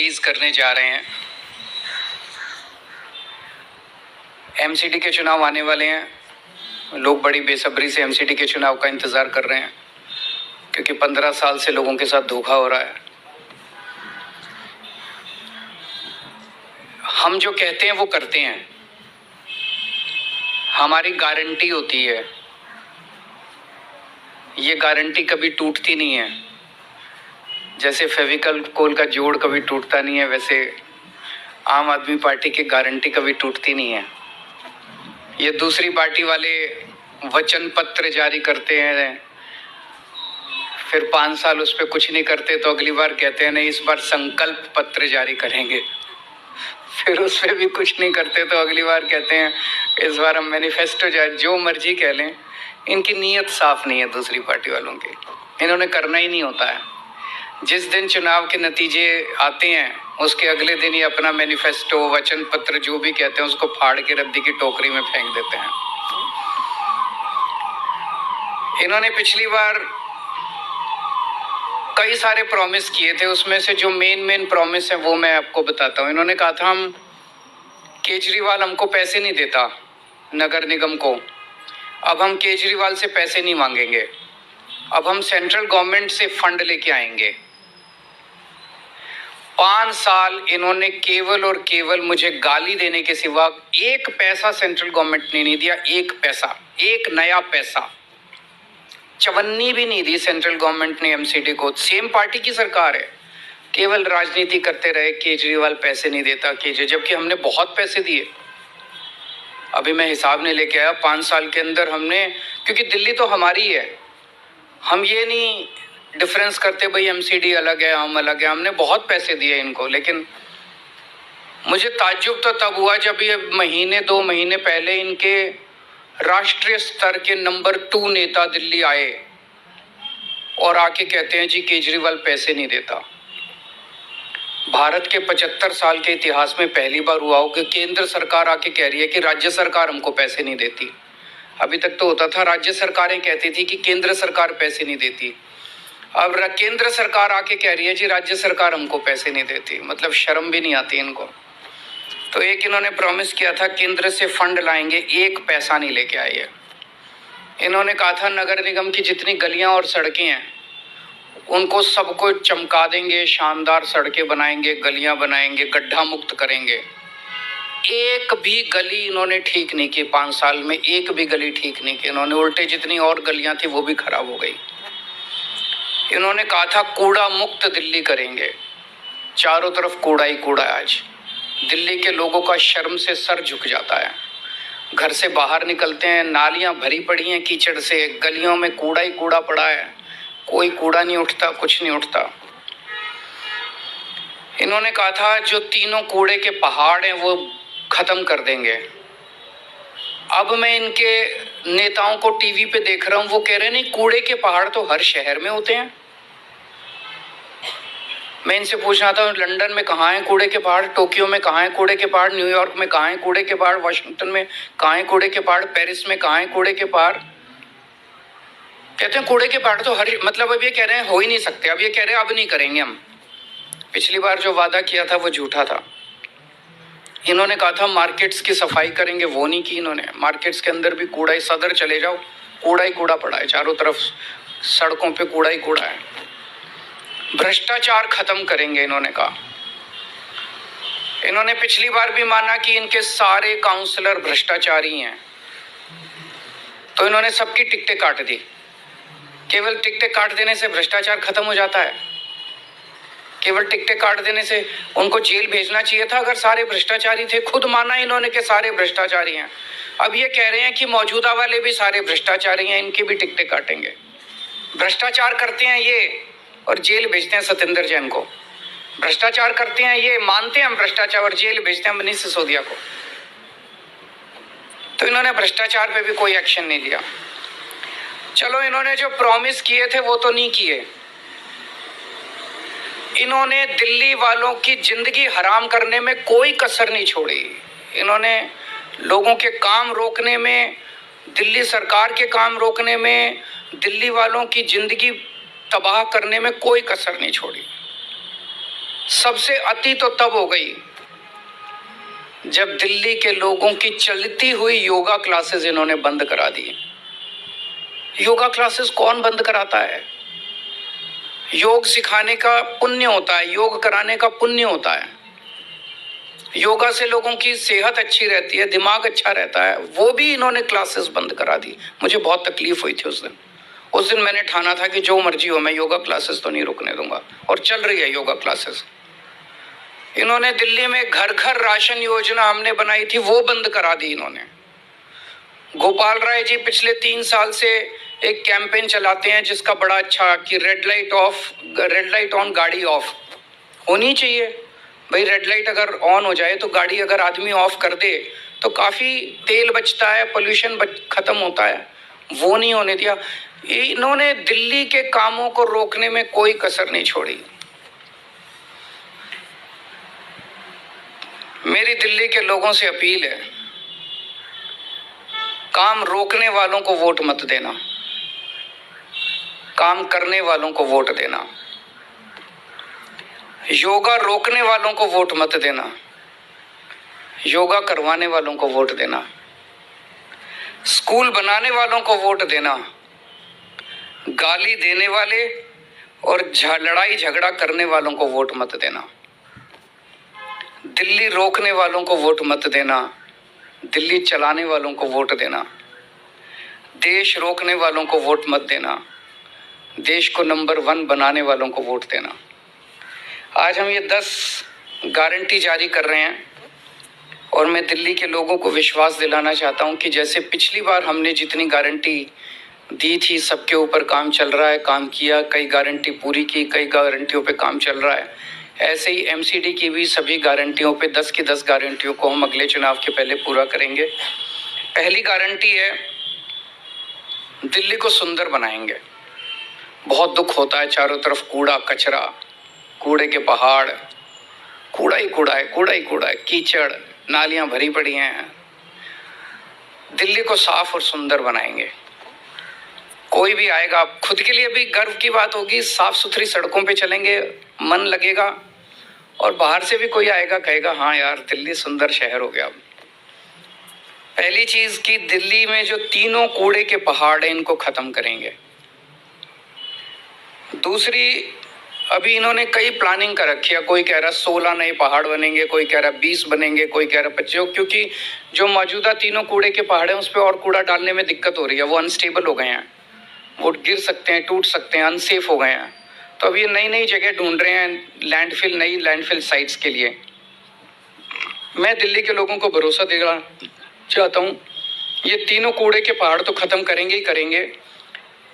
Release करने जा रहे हैं। एमसीडी के चुनाव आने वाले हैं, लोग बड़ी बेसब्री से एमसीडी के चुनाव का इंतजार कर रहे हैं, क्योंकि 15 साल से लोगों के साथ धोखा हो रहा है। हम जो कहते हैं वो करते हैं, हमारी गारंटी होती है, ये गारंटी कभी टूटती नहीं है। जैसे फेविकल कोल का जोड़ कभी टूटता नहीं है, वैसे आम आदमी पार्टी की गारंटी कभी टूटती नहीं है। ये दूसरी पार्टी वाले वचन पत्र जारी करते हैं, फिर 5 साल उस पर कुछ नहीं करते, तो अगली बार कहते हैं नहीं इस बार संकल्प पत्र जारी करेंगे, फिर उस पर भी कुछ नहीं करते, तो अगली बार कहते हैं इस बार हम मैनिफेस्टो जारी, जो मर्जी कह लें, इनकी नीयत साफ नहीं है दूसरी पार्टी वालों की, इन्होंने करना ही नहीं होता है। जिस दिन चुनाव के नतीजे आते हैं उसके अगले दिन ही अपना मैनिफेस्टो, वचन पत्र जो भी कहते हैं उसको फाड़ के रद्दी की टोकरी में फेंक देते हैं। इन्होंने पिछली बार कई सारे प्रॉमिस किए थे, उसमें से जो मेन प्रॉमिस है वो मैं आपको बताता हूँ। इन्होंने कहा था हम केजरीवाल हमको पैसे नहीं देता नगर निगम को, अब हम केजरीवाल से पैसे नहीं मांगेंगे, अब हम सेंट्रल गवर्नमेंट से फंड लेके आएंगे। 5 साल इन्होंने केवल और केवल मुझे गाली देने के सिवा एक पैसा सेंट्रल गवर्नमेंट ने नहीं दिया, एक पैसा, एक नया पैसा, चवन्नी भी नहीं दी सेंट्रल गवर्नमेंट ने एमसीडी को। सेम पार्टी की सरकार है, केवल राजनीति करते रहे, केजरीवाल पैसे नहीं देता, जबकि हमने बहुत पैसे दिए। अभी मैं हिसाब नहीं लेके आया, 5 साल के अंदर हमने, क्योंकि दिल्ली तो हमारी है, हम ये नहीं डिफरेंस करते भाई एमसीडी अलग है हम अलग है, हमने बहुत पैसे दिए इनको। लेकिन मुझे ताज्जुब तो तब हुआ जब ये महीने 2 महीने पहले इनके राष्ट्रीय स्तर के नंबर 2 नेता दिल्ली आए और आके कहते हैं जी केजरीवाल पैसे नहीं देता। भारत के 75 साल के इतिहास में पहली बार हुआ हो कि केंद्र सरकार आके कह रही है कि राज्य सरकार हमको पैसे नहीं देती। अभी तक तो होता था राज्य सरकारें कहती थी कि केंद्र सरकार पैसे नहीं देती, अब केंद्र सरकार आके कह रही है जी राज्य सरकार हमको पैसे नहीं देती। मतलब शर्म भी नहीं आती इनको। तो एक इन्होंने प्रॉमिस किया था केंद्र से फंड लाएंगे, एक पैसा नहीं लेके आए हैं। इन्होंने कहा था नगर निगम की जितनी गलियां और सड़कें हैं उनको सबको चमका देंगे, शानदार सड़कें बनाएंगे, गलियां बनाएंगे, गड्ढा मुक्त करेंगे। एक भी गली इन्होंने ठीक नहीं की, 5 साल में एक भी गली ठीक नहीं की इन्होंने, उल्टे जितनी और गलियां थी वो भी खराब हो गई। इन्होंने कहा था कूड़ा मुक्त दिल्ली करेंगे, चारों तरफ कूड़ा ही कूड़ा है। आज दिल्ली के लोगों का शर्म से सर झुक जाता है, घर से बाहर निकलते हैं नालियां भरी पड़ी हैं कीचड़ से, गलियों में कूड़ा ही कूड़ा पड़ा है, कोई कूड़ा नहीं उठता, कुछ नहीं उठता। इन्होंने कहा था जो 3 कूड़े के पहाड़ हैं वो खत्म कर देंगे। अब मैं इनके नेताओं को टीवी पे देख रहा हूं, वो कह रहे हैं नहीं कूड़े के पहाड़ तो हर शहर में होते हैं। मैं इनसे पूछना था लंदन में कहाँ है कूड़े के पहाड़, टोक्यो में कहाँ है कूड़े के पहाड़, न्यूयॉर्क में कहाँ है कूड़े के पहाड़, वाशिंगटन में कहाँ है कूड़े के पहाड़, पेरिस में कहाँ है कूड़े के पहाड़। कहते हैं कूड़े के पहाड़ तो हर, मतलब अब ये कह रहे हैं हो ही नहीं सकते, अब ये कह रहे हैं अब नहीं करेंगे हम। पिछली बार जो वादा किया था वो झूठा था। इन्होंने कहा था मार्केट्स की सफाई करेंगे, वो नहीं की इन्होंने। मार्केट्स के अंदर भी कूड़ा ही, सदर चले जाओ कूड़ा ही कूड़ा पड़ा है, चारों तरफ सड़कों पे कूड़ा ही कूड़ा है। भ्रष्टाचार खत्म करेंगे इन्होंने कहा। इन्होंने पिछली बार भी माना कि इनके सारे काउंसलर भ्रष्टाचारी हैं, तो इन्होंने सबकी टिकटें काट दी। केवल टिकटें काट देने से भ्रष्टाचार खत्म हो जाता है? केवल टिकटें काट देने से उनको जेल भेजना चाहिए था अगर सारे भ्रष्टाचारी थे। खुद माना इन्होंने कि सारे भ्रष्टाचारी हैं, अब ये कह रहे हैं कि मौजूदा वाले भी सारे भ्रष्टाचारी हैं, इनकी भी टिकटें काटेंगे। भ्रष्टाचार करते हैं ये और जेल भेजते हैं सत्येंद्र जैन को। भ्रष्टाचार करते हैं ये, मानते हैं हम भ्रष्टाचार, और जेल भेजते हैं मनीष सिसोदिया को। तो इन्होंने भ्रष्टाचार पे भी कोई एक्शन नहीं लिया। चलो इन्होंने जो प्रॉमिस किए थे वो तो नहीं किए। इन्होंने दिल्ली वालों की जिंदगी हराम करने में कोई कसर नहीं छोड़ी। इन्होंने लोगों के काम रोकने में, दिल्ली सरकार के काम रोकने में, दिल्ली वालों की जिंदगी तबाह करने में कोई कसर नहीं छोड़ी। सबसे अति तो तब हो गई जब दिल्ली के लोगों की चलती हुई योगा क्लासेस इन्होंने बंद करा दी। योगा क्लासेस कौन बंद कराता है? योग सिखाने का पुण्य होता है, योग कराने का पुण्य होता है। योगा से लोगों की सेहत अच्छी रहती है, दिमाग अच्छा रहता है, वो भी इन्होंने क्लासेस बंद करा दी। मुझे बहुत तकलीफ हुई थी उस दिन मैंने ठाना था कि जो मर्जी हो, मैं योगा क्लासेस तो नहीं रुकने दूंगा। और चल रही है योगा क्लासेस। इन्होंने दिल्ली में घर घर राशन योजना हमने बनाई थी, वो बंद करा दी इन्होंने। गोपाल राय जी पिछले 3 साल से एक कैंपेन चलाते हैं जिसका बड़ा अच्छा कि रेड लाइट ऑन गाड़ी ऑफ होनी चाहिए। भाई रेड लाइट अगर ऑन हो जाए तो गाड़ी अगर आदमी ऑफ कर दे तो काफी तेल बचता है, पोल्यूशन खत्म होता है। वो नहीं होने दिया। इन्होंने दिल्ली के कामों को रोकने में कोई कसर नहीं छोड़ी। मेरी दिल्ली के लोगों से अपील है, काम रोकने वालों को वोट मत देना, काम करने वालों को वोट देना। योगा रोकने वालों को वोट मत देना, योगा करवाने वालों को वोट देना। स्कूल बनाने वालों को वोट देना, गाली देने वाले और लड़ाई झगड़ा करने वालों को वोट मत देना। दिल्ली रोकने वालों को वोट मत देना, दिल्ली चलाने वालों को वोट देना। देश रोकने वालों को वोट मत देना, देश को नंबर 1 बनाने वालों को वोट देना। आज हम ये 10 गारंटी जारी कर रहे हैं और मैं दिल्ली के लोगों को विश्वास दिलाना चाहता हूं कि जैसे पिछली बार हमने जितनी गारंटी दी थी, सबके ऊपर काम चल रहा है, काम किया, कई गारंटी पूरी की, कई गारंटियों पे काम चल रहा है। ऐसे ही एमसीडी की भी सभी गारंटियों पे 10 की 10 गारंटियों को हम अगले चुनाव के पहले पूरा करेंगे। पहली गारंटी है, दिल्ली को सुंदर बनाएंगे। बहुत दुख होता है, चारों तरफ कूड़ा कचरा, कूड़े के पहाड़, कूड़ा ही कूड़ा है, कूड़ा ही कूड़ा है, कीचड़, नालियां भरी पड़ी हैं। दिल्ली को साफ और सुंदर बनाएंगे। कोई भी आएगा, खुद के लिए भी गर्व की बात होगी, साफ सुथरी सड़कों पे चलेंगे, मन लगेगा, और बाहर से भी कोई आएगा कहेगा हाँ यार दिल्ली सुंदर शहर हो गया। पहली चीज कि दिल्ली में जो तीनों कूड़े के पहाड़ हैं इनको खत्म करेंगे। दूसरी, अभी इन्होंने कई प्लानिंग कर रखी है। कोई कह रहा 16 नए पहाड़ बनेंगे, कोई कह रहा 20 बनेंगे, कोई कह रहा 25, क्योंकि जो मौजूदा तीनों कूड़े के पहाड़ हैं उस पर और कूड़ा डालने में दिक्कत हो रही है। वो अनस्टेबल हो गए हैं, वो गिर सकते हैं, टूट सकते हैं, अनसेफ हो गए हैं। तो अभी नई नई जगह ढूंढ रहे हैं लैंडफिल, नई लैंडफिल साइट्स के लिए। मैं दिल्ली के लोगों को भरोसा देना चाहता हूँ, ये तीनों कूड़े के पहाड़ तो खत्म करेंगे ही करेंगे।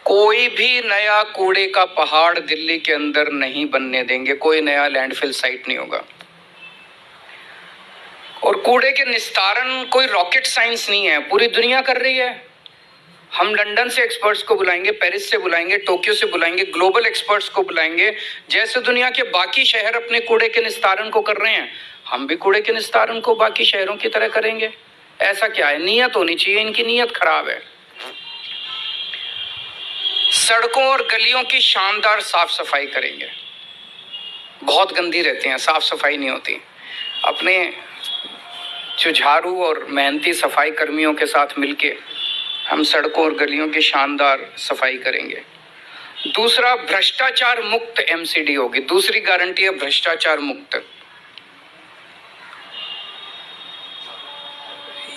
कोई भी नया कूड़े का पहाड़ दिल्ली के अंदर नहीं बनने देंगे, कोई नया लैंडफिल साइट नहीं होगा। और कूड़े के निस्तारण कोई रॉकेट साइंस नहीं है, पूरी दुनिया कर रही है। हम लंदन से एक्सपर्ट्स को बुलाएंगे, पेरिस से बुलाएंगे, टोक्यो से बुलाएंगे, ग्लोबल एक्सपर्ट्स को बुलाएंगे। जैसे दुनिया के बाकी शहर अपने कूड़े के निस्तारण को कर रहे हैं, हम भी कूड़े के निस्तारण को बाकी शहरों की तरह करेंगे। ऐसा क्या है, नीयत होनी चाहिए, इनकी नीयत खराब है। सड़कों और गलियों की शानदार साफ सफाई करेंगे। बहुत गंदी रहती हैं, साफ सफाई नहीं होती। अपने जो झाड़ू और मेहनती सफाई कर्मियों के साथ मिलके हम सड़कों और गलियों की शानदार सफाई करेंगे। दूसरा, भ्रष्टाचार मुक्त एमसीडी होगी। दूसरी गारंटी है भ्रष्टाचार मुक्त।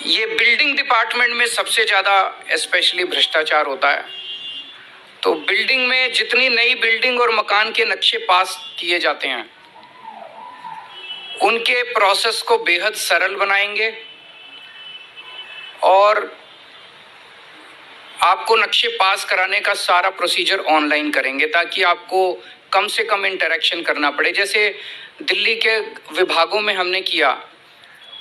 ये बिल्डिंग डिपार्टमेंट में सबसे ज्यादा स्पेशली भ्रष्टाचार होता है। तो बिल्डिंग में जितनी नई बिल्डिंग और मकान के नक्शे पास किए जाते हैं उनके प्रोसेस को बेहद सरल बनाएंगे और आपको नक्शे पास कराने का सारा प्रोसीजर ऑनलाइन करेंगे ताकि आपको कम से कम इंटरेक्शन करना पड़े। जैसे दिल्ली के विभागों में हमने किया,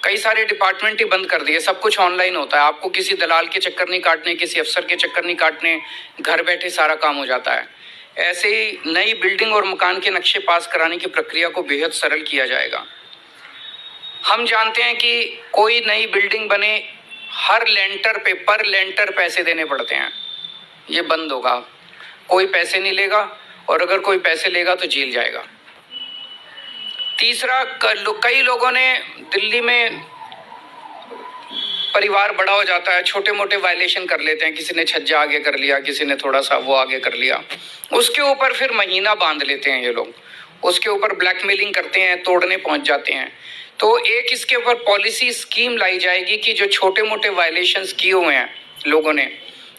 कई सारे डिपार्टमेंट ही बंद कर दिए, सब कुछ ऑनलाइन होता है। आपको किसी दलाल के चक्कर नहीं काटने, किसी अफसर के चक्कर नहीं काटने, घर बैठे सारा काम हो जाता है। ऐसे ही नई बिल्डिंग और मकान के नक्शे पास कराने की प्रक्रिया को बेहद सरल किया जाएगा। हम जानते हैं कि कोई नई बिल्डिंग बने, हर लेंटर पे पर लेंटर पैसे देने पड़ते हैं। ये बंद होगा, कोई पैसे नहीं लेगा, और अगर कोई पैसे लेगा तो जेल जाएगा। तीसरा, कई लोगों ने दिल्ली में परिवार बड़ा हो जाता है, छोटे मोटे वायलेशन कर लेते हैं, किसी ने छज्जा आगे कर लिया, किसी ने थोड़ा सा वो आगे कर लिया, उसके ऊपर फिर महीना बांध लेते हैं ये लोग, उसके ऊपर ब्लैकमेलिंग करते हैं, तोड़ने पहुंच जाते हैं। तो एक इसके ऊपर पॉलिसी स्कीम लाई जाएगी कि जो छोटे मोटे वायलेशंस किए हुए हैं लोगों ने,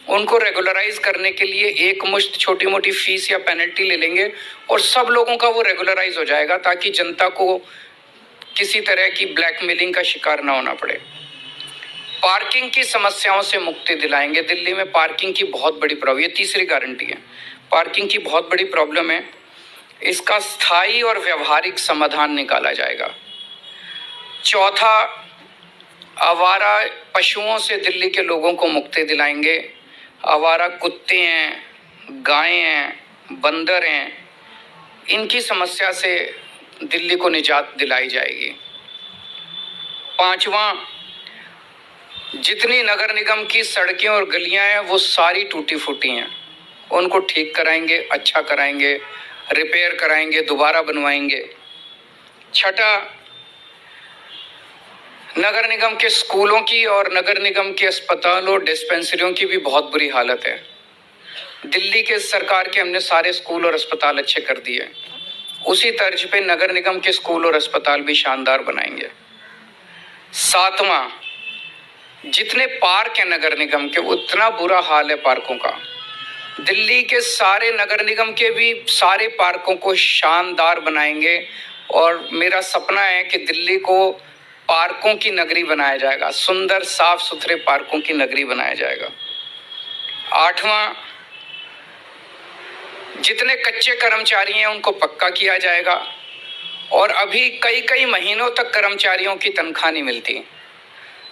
उनको रेगुलराइज करने के लिए एक मुश्त छोटी मोटी फीस या पेनल्टी ले लेंगे और सब लोगों का वो रेगुलराइज हो जाएगा, ताकि जनता को किसी तरह की ब्लैकमेलिंग का शिकार ना होना पड़े। पार्किंग की समस्याओं से मुक्ति दिलाएंगे। दिल्ली में पार्किंग की बहुत बड़ी प्रॉब्लम, ये तीसरी गारंटी है, पार्किंग की बहुत बड़ी प्रॉब्लम है, इसका स्थायी और व्यवहारिक समाधान निकाला जाएगा। चौथा, आवारा पशुओं से दिल्ली के लोगों को मुक्ति दिलाएंगे। आवारा कुत्ते हैं, गायें हैं, बंदर हैं, इनकी समस्या से दिल्ली को निजात दिलाई जाएगी। पांचवा, जितनी नगर निगम की सड़कें और गलियां हैं वो सारी टूटी फूटी हैं, उनको ठीक कराएंगे, अच्छा कराएंगे, रिपेयर कराएंगे, दोबारा बनवाएंगे। छठा, नगर निगम के स्कूलों की और नगर निगम के अस्पतालों, डिस्पेंसरियों की भी बहुत बुरी हालत है। दिल्ली के सरकार के हमने सारे स्कूल और अस्पताल अच्छे कर दिए, उसी तर्ज पे नगर निगम के स्कूल और अस्पताल भी शानदार बनाएंगे। सातवां, जितने पार्क हैं नगर निगम के, उतना बुरा हाल है पार्कों का। दिल्ली के सारे नगर निगम के भी सारे पार्कों को शानदार बनाएंगे और मेरा सपना है कि दिल्ली को पार्कों की नगरी बनाया जाएगा, सुंदर साफ सुथरे पार्कों की नगरी बनाया जाएगा। आठवां, जितने कच्चे कर्मचारी हैं उनको पक्का किया जाएगा और अभी कई कई महीनों तक कर्मचारियों की तनख्वाह नहीं मिलती,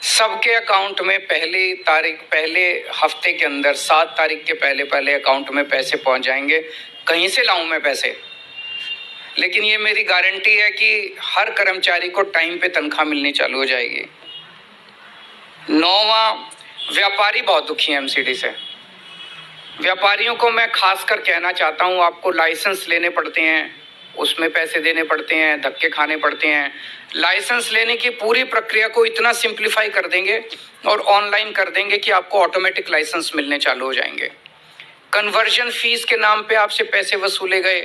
सबके अकाउंट में पहले हफ्ते के अंदर 7 तारीख के पहले अकाउंट में पैसे पहुंच जाएंगे। कहीं से लाऊं मैं पैसे, लेकिन ये मेरी गारंटी है कि हर कर्मचारी को टाइम पे तनख्वाह मिलनी चालू हो जाएगी। 9वां, व्यापारी बहुत दुखी हैं एमसीडी से। व्यापारियों को मैं खासकर कहना चाहता हूं, आपको लाइसेंस लेने पड़ते हैं, उसमें पैसे देने पड़ते हैं, धक्के खाने पड़ते हैं। लाइसेंस लेने की पूरी प्रक्रिया को इतना सिंप्लीफाई कर देंगे और ऑनलाइन कर देंगे कि आपको ऑटोमेटिक लाइसेंस मिलने चालू हो जाएंगे। कन्वर्जन फीस के नाम पे आपसे पैसे वसूले गए,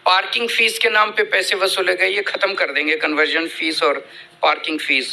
पार्किंग फीस के नाम पे पैसे वसूले गए, ये खत्म कर देंगे कन्वर्जन फीस और पार्किंग फीस।